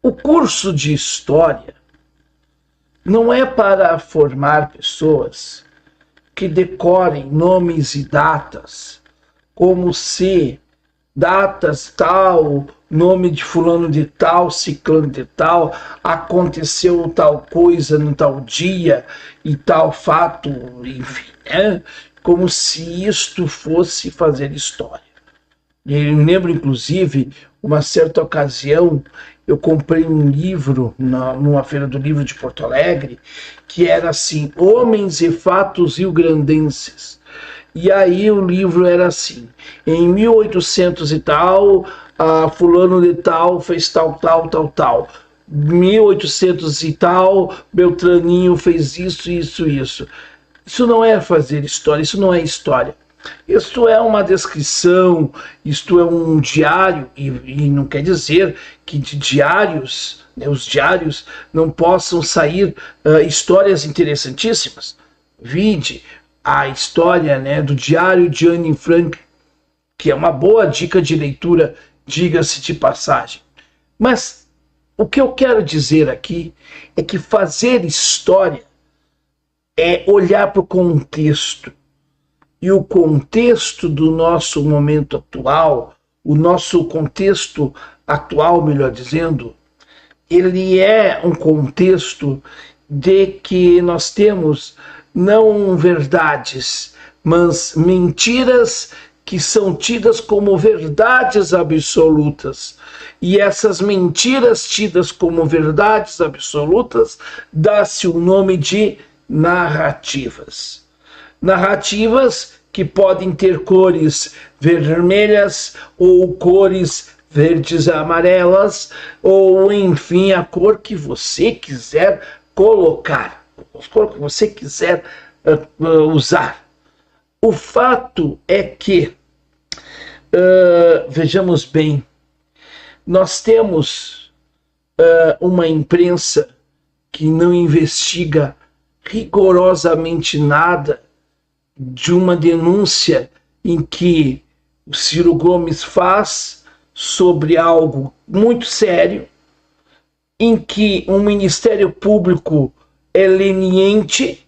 O curso de História não é para formar pessoas que decorem nomes e datas, como se datas tal, nome de fulano de tal, ciclano de tal, aconteceu tal coisa no tal dia e tal fato, enfim, né? Como se isto fosse fazer história. Eu lembro, inclusive, uma certa ocasião, eu comprei um livro numa feira do livro de Porto Alegre, que era assim, Homens e Fatos Rio-Grandenses. E aí o livro era assim, em 1800 e tal, fulano de tal fez tal, tal, tal, tal. 1800 e tal, Beltraninho fez isso, isso, isso. Isso não é fazer história, isso não é história. Isto é uma descrição, isto é um diário, e não quer dizer que de diários, né, os diários não possam sair histórias interessantíssimas. Vide a história, né, do Diário de Anne Frank, que é uma boa dica de leitura, diga-se de passagem. Mas o que eu quero dizer aqui é que fazer história é olhar para o contexto. E o contexto do nosso momento atual, o nosso contexto atual, melhor dizendo, ele é um contexto de que nós temos não verdades, mas mentiras que são tidas como verdades absolutas. E essas mentiras tidas como verdades absolutas dá-se o nome de narrativas. Narrativas que podem ter cores vermelhas ou cores verdes e amarelas, ou enfim, a cor que você quiser colocar, a cor que você quiser usar. O fato é que, vejamos bem, nós temos uma imprensa que não investiga rigorosamente nada de uma denúncia em que o Ciro Gomes faz sobre algo muito sério, em que um Ministério Público é leniente,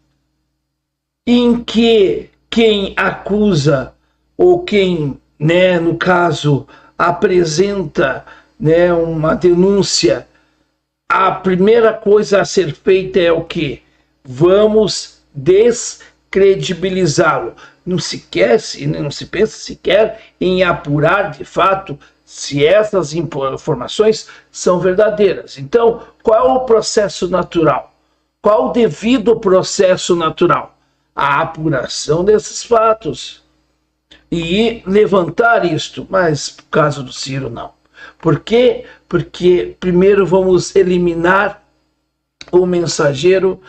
em que quem acusa ou quem, né, no caso, apresenta, né, uma denúncia, a primeira coisa a ser feita é o quê? Vamos descredibilizá-lo. Não se pensa sequer em apurar de fato se essas informações são verdadeiras. Então, qual é o processo natural? Qual o devido processo natural? A apuração desses fatos e levantar isto, mas no caso do Ciro não. Por quê? Porque primeiro vamos eliminar o mensageiro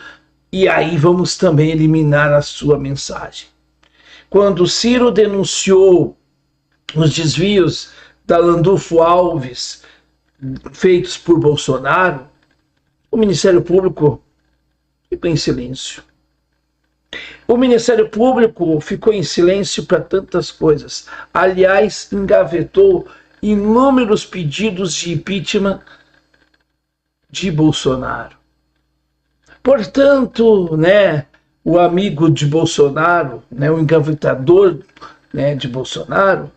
e aí vamos também eliminar a sua mensagem. Quando Ciro denunciou os desvios da Landulfo Alves feitos por Bolsonaro, o Ministério Público ficou em silêncio. O Ministério Público ficou em silêncio para tantas coisas. Aliás, engavetou inúmeros pedidos de impeachment de Bolsonaro. Portanto, né, o amigo de Bolsonaro, né, o engavetador, né, de Bolsonaro,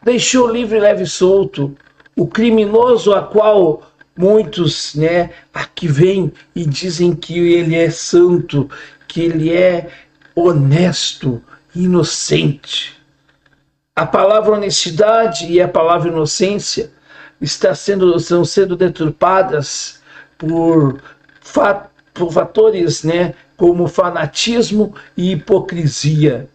deixou livre, leve e solto o criminoso a qual muitos, né, aqui vêm e dizem que ele é santo, que ele é honesto, inocente. A palavra honestidade e a palavra inocência estão sendo deturpadas por fatores, né, como fanatismo e hipocrisia,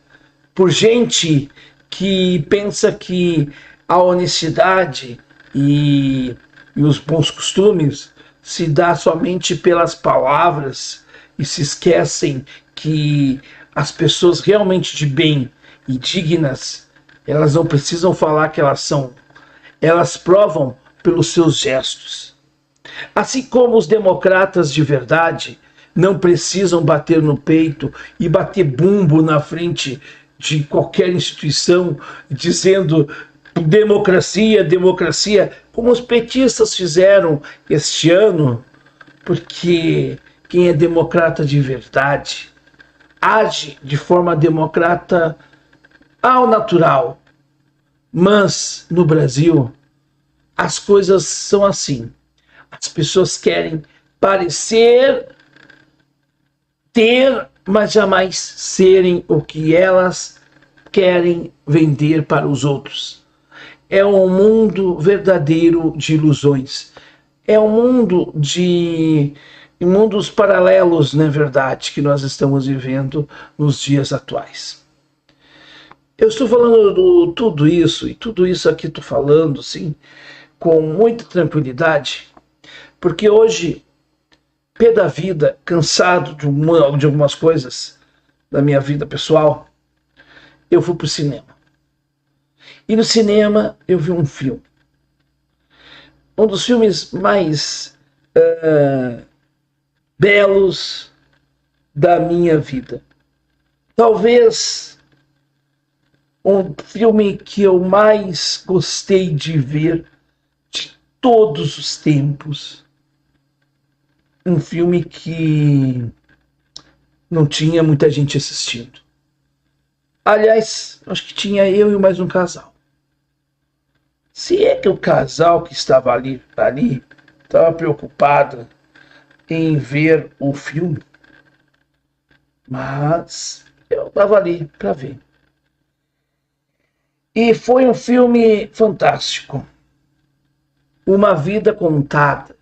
por gente que pensa que a honestidade e os bons costumes se dá somente pelas palavras e se esquecem que as pessoas realmente de bem e dignas, elas não precisam falar que elas são, elas provam pelos seus gestos. Assim como os democratas de verdade não precisam bater no peito e bater bumbo na frente de qualquer instituição dizendo democracia, democracia, como os petistas fizeram este ano, porque quem é democrata de verdade age de forma democrata ao natural. Mas no Brasil as coisas são assim. As pessoas querem parecer ter, mas jamais serem o que elas querem vender para os outros. É um mundo verdadeiro de ilusões. É um mundo de mundos paralelos, na verdade, que nós estamos vivendo nos dias atuais. Eu estou falando de tudo isso, e tudo isso aqui estou falando, sim, com muita tranquilidade, porque hoje, pé da vida, cansado de algumas coisas da minha vida pessoal, eu fui para o cinema. E no cinema eu vi um filme. Um dos filmes mais belos da minha vida. Talvez um filme que eu mais gostei de ver de todos os tempos. Um filme que não tinha muita gente assistindo. Aliás, acho que tinha eu e mais um casal. Se é que o casal que estava ali estava preocupado em ver o filme, mas eu estava ali para ver. E foi um filme fantástico. Uma vida contada.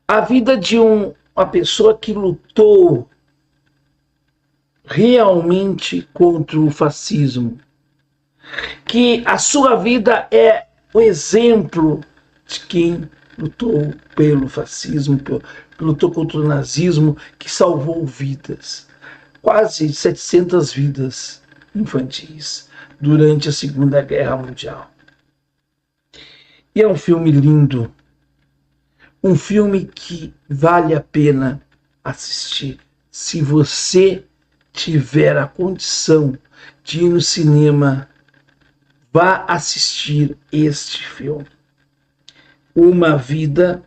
A vida de uma pessoa que lutou realmente contra o fascismo. Que a sua vida é o exemplo de quem lutou pelo fascismo, que lutou contra o nazismo, que salvou vidas. Quase 700 vidas infantis durante a Segunda Guerra Mundial. E é um filme lindo. Um filme que vale a pena assistir se você tiver a condição de ir no cinema. Vá assistir este filme. Uma Vida,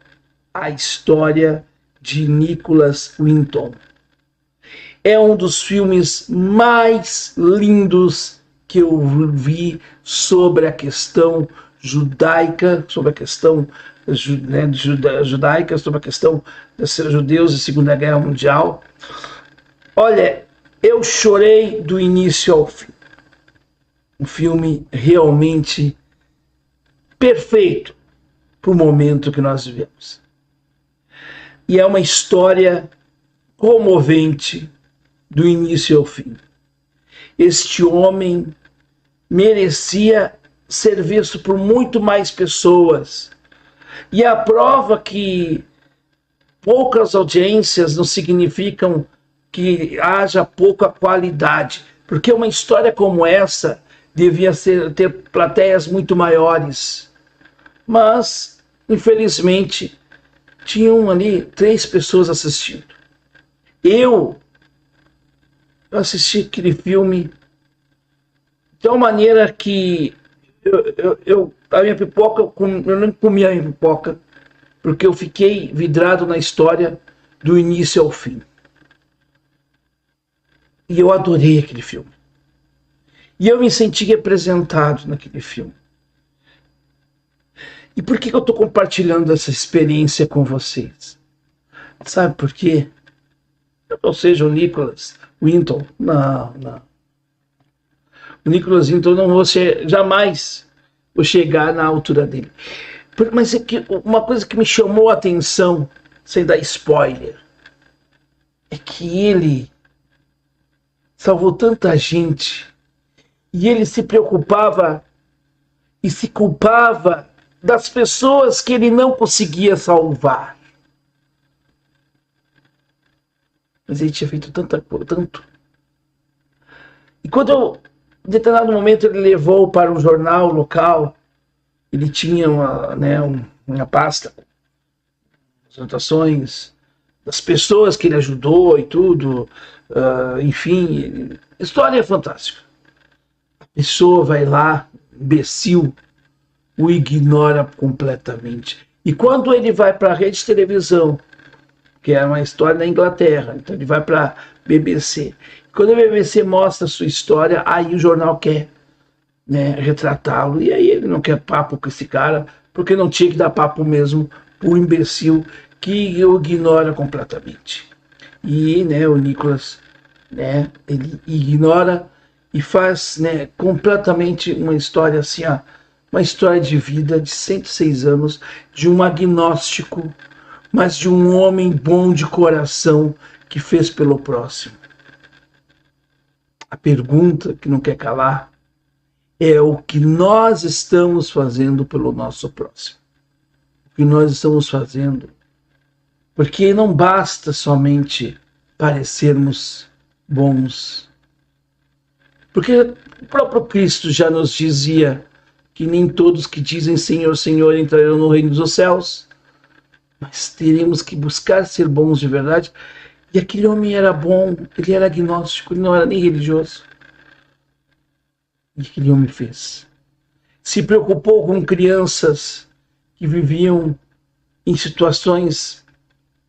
a História de Nicholas Winton. É um dos filmes mais lindos que eu vi sobre a questão judaica, sobre a questão judaica, sobre a questão de ser judeus e Segunda Guerra Mundial. Olha, eu chorei do início ao fim. Um filme realmente perfeito para o momento que nós vivemos. E é uma história comovente do início ao fim. Este homem merecia ser visto por muito mais pessoas. E a prova que poucas audiências não significam que haja pouca qualidade. Porque uma história como essa devia ter plateias muito maiores. Mas, infelizmente, tinham ali 3 pessoas assistindo. Eu assisti aquele filme de uma maneira que a minha pipoca, eu não comia a minha pipoca, porque eu fiquei vidrado na história do início ao fim. E eu adorei aquele filme. E eu me senti representado naquele filme. E por que eu estou compartilhando essa experiência com vocês? Sabe por quê? Eu não seja o Nicholas Winton. Não. O Nicholas Winton não vou ser, jamais vou chegar na altura dele. Mas é que uma coisa que me chamou a atenção, sem dar spoiler, é que ele salvou tanta gente. E ele se preocupava e se culpava das pessoas que ele não conseguia salvar. Mas ele tinha feito tanto. E quando, em determinado momento, ele levou para um jornal local, ele tinha uma pasta com as anotações das pessoas que ele ajudou e tudo. Enfim, história fantástica. A pessoa vai lá, imbecil, o ignora completamente. E quando ele vai para a rede de televisão, que é uma história da Inglaterra, então ele vai para a BBC. Quando a BBC mostra a sua história, aí o jornal quer, né, retratá-lo. E aí ele não quer papo com esse cara, porque não tinha que dar papo mesmo o imbecil que o ignora completamente. E, né, o Nicholas, né, ele ignora e faz, né, completamente uma história assim, ó, uma história de vida de 106 anos, de um agnóstico, mas de um homem bom de coração que fez pelo próximo. A pergunta que não quer calar é o que nós estamos fazendo pelo nosso próximo. O que nós estamos fazendo. Porque não basta somente parecermos bons. Porque o próprio Cristo já nos dizia que nem todos que dizem Senhor, Senhor entrarão no reino dos céus. Mas teremos que buscar ser bons de verdade. E aquele homem era bom, ele era agnóstico, ele não era nem religioso. E aquele homem fez. Se preocupou com crianças que viviam em situações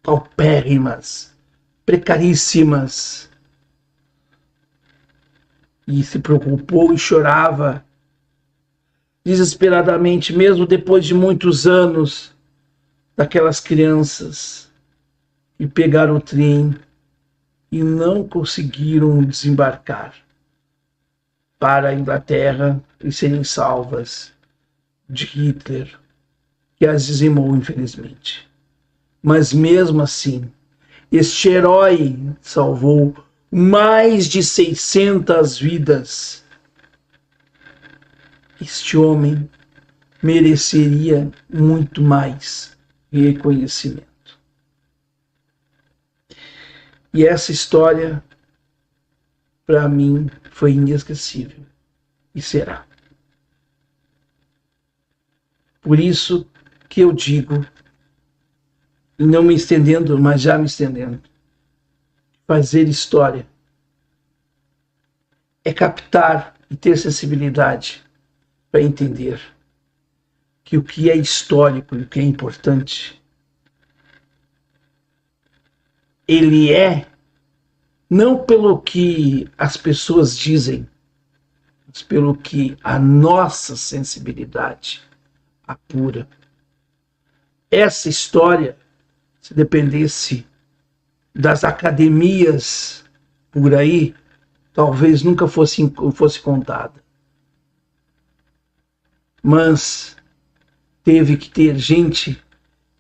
paupérrimas, precaríssimas. E se preocupou e chorava desesperadamente, mesmo depois de muitos anos, daquelas crianças que pegaram o trem e não conseguiram desembarcar para a Inglaterra e serem salvas de Hitler, que as dizimou, infelizmente. Mas mesmo assim, este herói salvou mais de 600 vidas. Este homem mereceria muito mais reconhecimento. E essa história, para mim, foi inesquecível. E será. Por isso que eu digo, não me estendendo, mas já me estendendo, fazer história é captar e ter sensibilidade para entender que o que é histórico e o que é importante, ele é não pelo que as pessoas dizem, mas pelo que a nossa sensibilidade apura. Essa história, se dependesse das academias por aí, talvez nunca fosse contada. Mas teve que ter gente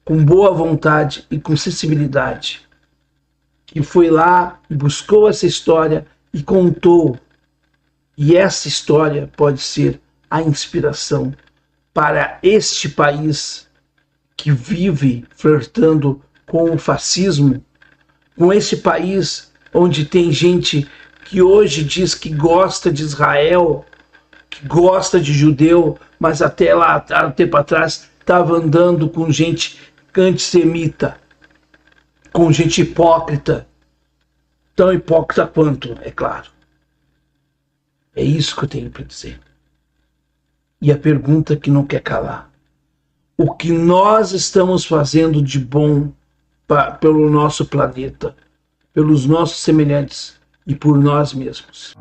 com boa vontade e com sensibilidade que foi lá e buscou essa história e contou. E essa história pode ser a inspiração para este país que vive flertando com o fascismo, com esse país onde tem gente que hoje diz que gosta de Israel, que gosta de judeu, mas até lá, há um tempo atrás, estava andando com gente antissemita, com gente hipócrita, tão hipócrita quanto, é claro. É isso que eu tenho para dizer. E a pergunta que não quer calar: o que nós estamos fazendo de bom pelo nosso planeta, pelos nossos semelhantes e por nós mesmos?